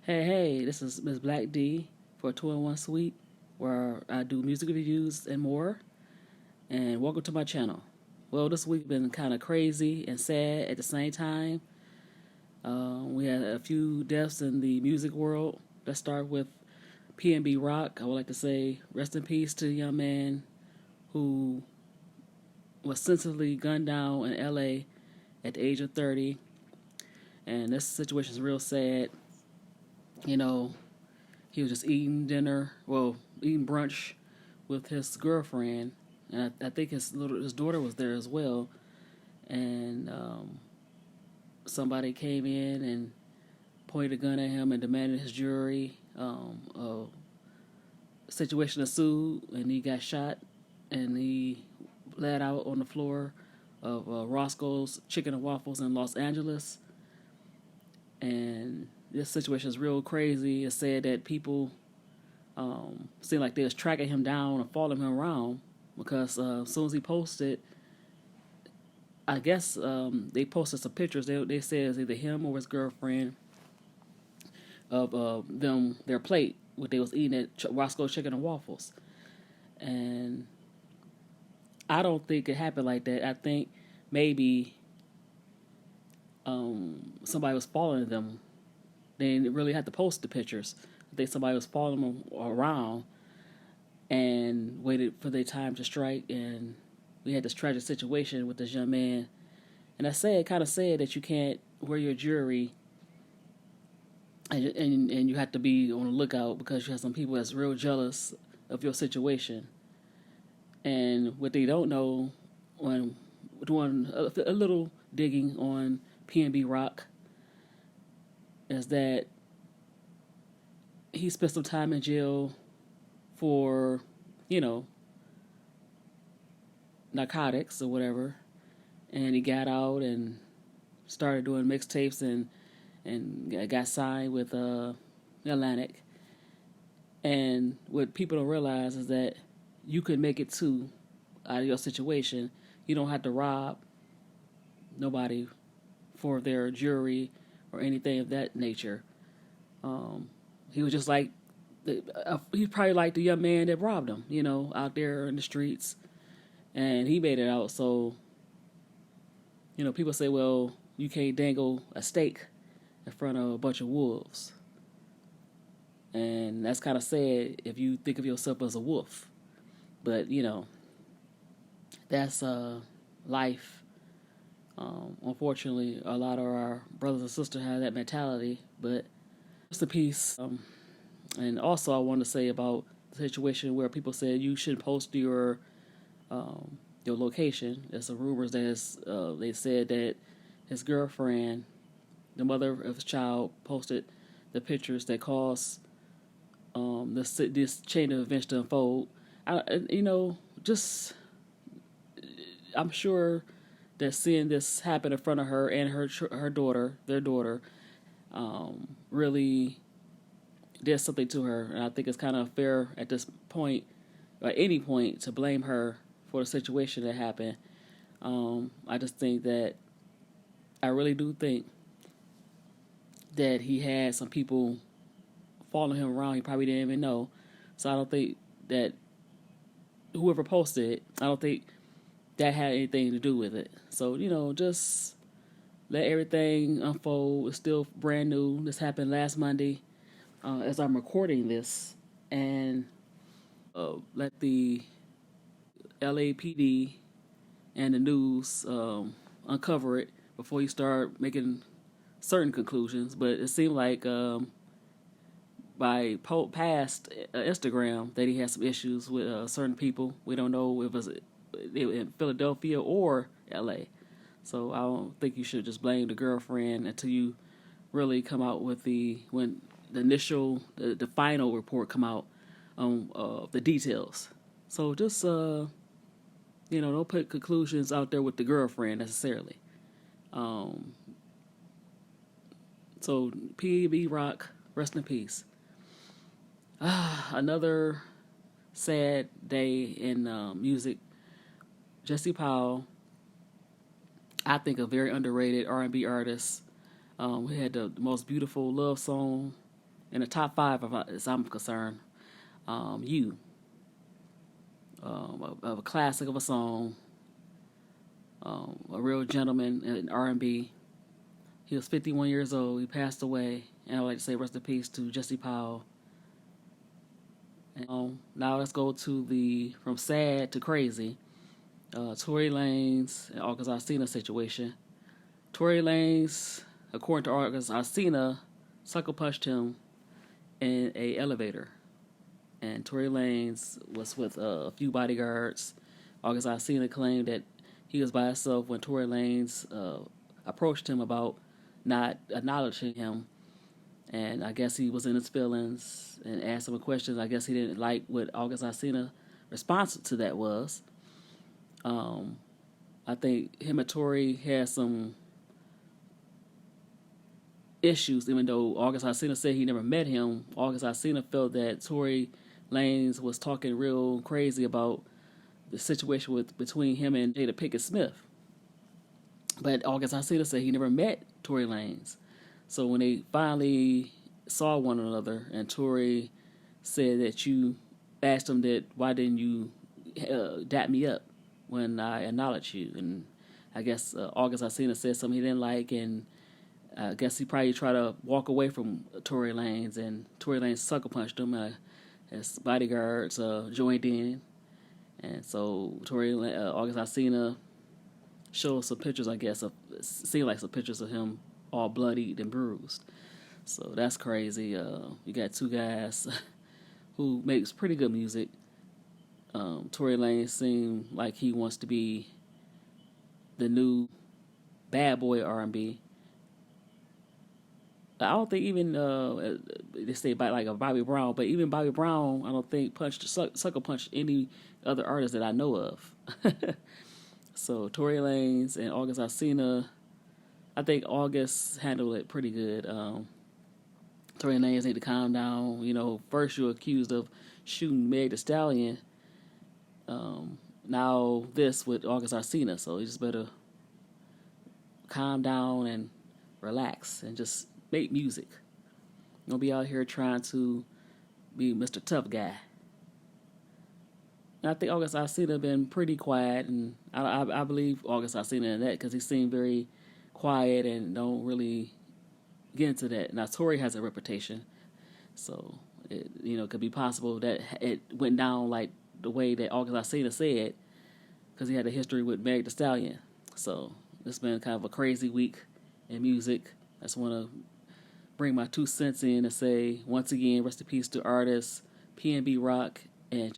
Hey, this is Ms. Black D for 2-in-1 Suite, where I do music reviews and more. And welcome to my channel. Well, this week been kind of crazy and sad at the same time. We had a few deaths in the music world. Let's start with PNB Rock. I would like to say rest in peace to the young man who was senselessly gunned down in LA at the age of 30. And this situation is real sad. You know, he was just eating brunch with his girlfriend, and I think his daughter was there as well. And somebody came in and pointed a gun at him and demanded his jewelry. A situation ensued, and he got shot, and he bled out on the floor of Roscoe's Chicken and Waffles in Los Angeles. And this situation is real crazy. It said that people seemed like they was tracking him down and following him around because as soon as he posted, I guess they posted some pictures. They said it's either him or his girlfriend of their plate, what they was eating at Roscoe's Chicken and Waffles. And I don't think it happened like that. I think maybe somebody was following them. They didn't really have to post the pictures. I think somebody was following them around and waited for their time to strike. And we had this tragic situation with this young man. And I kind of said that you can't wear your jewelry and you have to be on the lookout because you have some people that's real jealous of your situation. And what they don't know, when doing a little digging on PNB Rock, is that he spent some time in jail for, narcotics or whatever, and he got out and started doing mixtapes and got signed with Atlantic. And what people don't realize is that you could make it too out of your situation. You don't have to rob nobody for their jewelry or anything of that nature. He was just like, he's probably like the young man that robbed him, out there in the streets. And he made it out. So, people say, well, you can't dangle a steak in front of a bunch of wolves. And that's kind of sad if you think of yourself as a wolf. But, that's life. Unfortunately, a lot of our brothers and sisters have that mentality, but rest in peace. And also, I want to say about the situation where people said you shouldn't post your location. There's some rumors that they said that his girlfriend, the mother of his child, posted the pictures that caused this chain of events to unfold. I'm sure that seeing this happen in front of her and her daughter, their daughter, really did something to her. And I think it's kind of fair at this point, or at any point, to blame her for the situation that happened. I just think that, I really do think that he had some people following him around he probably didn't even know. So I don't think that whoever posted it, I don't think that had anything to do with it. So, just let everything unfold. It's still brand new. This happened last Monday as I'm recording this. And let the LAPD and the news uncover it before you start making certain conclusions. But it seemed like by past Instagram that he had some issues with certain people. We don't know if it was in Philadelphia or LA. So I don't think you should just blame the girlfriend until you really come out with when the initial, the final report come out on the details. So just, don't put conclusions out there with the girlfriend necessarily. So PB Rock, rest in peace. Another sad day in music. Jesse Powell, I think a very underrated R&B artist. He had the most beautiful love song in the top five, as I'm concerned. You, of a classic of a song, a real gentleman in R&B. He was 51 years old. He passed away, and I would like to say rest in peace to Jesse Powell. And, now let's go to the from sad to crazy. Tory Lanez and August Alsina situation. Tory Lanez, according to August Alsina, sucker punched him in a elevator, and Tory Lanez was with a few bodyguards. August Alsina claimed that he was by himself when Tory Lanez approached him about not acknowledging him, and I guess he was in his feelings and asked him a question. I guess he didn't like what August Alsina response to that was. I think him and Tory had some issues, even though August Alsina said he never met him. August Alsina felt that Tory Lanez was talking real crazy about the situation between him and Jada Pinkett Smith. But August Alsina said he never met Tory Lanez. So when they finally saw one another, and Tory said that you asked him that why didn't you dap me up when I acknowledged you, and I guess August Alsina said something he didn't like, and I guess he probably tried to walk away from Tory Lanez, and Tory Lanez sucker punched him. His bodyguards joined in, and so August Alsina showed some pictures, I guess, seemed like some pictures of him all bloodied and bruised. So that's crazy. You got two guys who makes pretty good music. Tory Lanez seemed like he wants to be the new bad boy R&B. I don't think even they say about like a Bobby Brown, but even Bobby Brown, I don't think sucker punched any other artist that I know of. So Tory Lanez and August Alsina, I think August handled it pretty good. Tory Lanez need to calm down. You know, first you're accused of shooting Meg Thee Stallion. Now this with August Alsina, so you just better calm down and relax and just make music. Don't be out here trying to be Mr. Tough Guy. And I think August Alsina been pretty quiet, and I believe August Alsina in that because he seemed very quiet and don't really get into that. Now Tory has a reputation, so it could be possible that it went down like the way that August Alsina said, because he had a history with Meg Thee Stallion. So it's been kind of a crazy week in music. I just want to bring my 2 cents in and say, once again, rest in peace to artists PNB Rock and